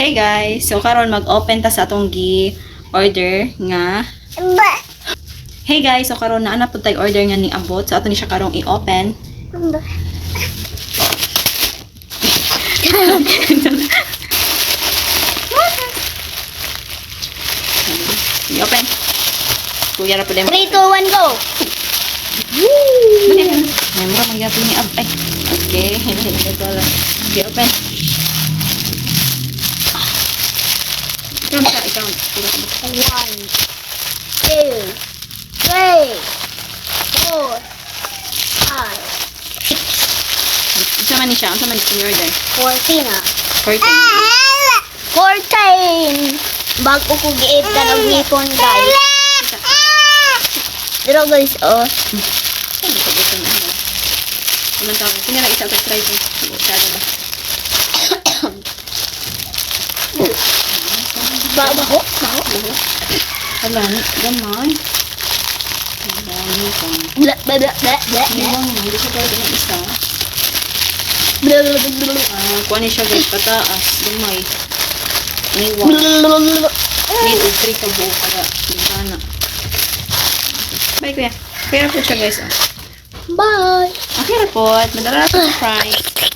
Hey guys, so karon mag-open ta sa atong gi-order nga. Hey guys, so karon naa na pud tay order nga ni abot. So ato ni siya karong i-open. I-open. Kuya ra pud mo. 3, 2, 1, go! Memra magyapon ni ab. Ay. Okay, ito lang. Okay, open. Ikaw. 1, 2, 3, 4, 5, Unsa man ni siya? Unsa man ni order? 14 na. 14. 14! Bago ko giit ka ng hipon, guys. Pero guys, oh. Ano sa gusto na ano? Naman tawag. Kanya lang isa ito try ko. Kada ba? Baho? Hala, gamay. Gamay ka. Bla, bla, bla, bla, bla, Hindi bla. lang, hindi siya pwede ng isa. Bla, bla, bla, bla. Kuha ni siya guys, pataas. Gamay. May Bla, 1. bla, bla, bla. Need og 3 ka buo para bintana. Bye kuya. Kaya po siya guys. Bye! Okay na po. Madala na po sa price.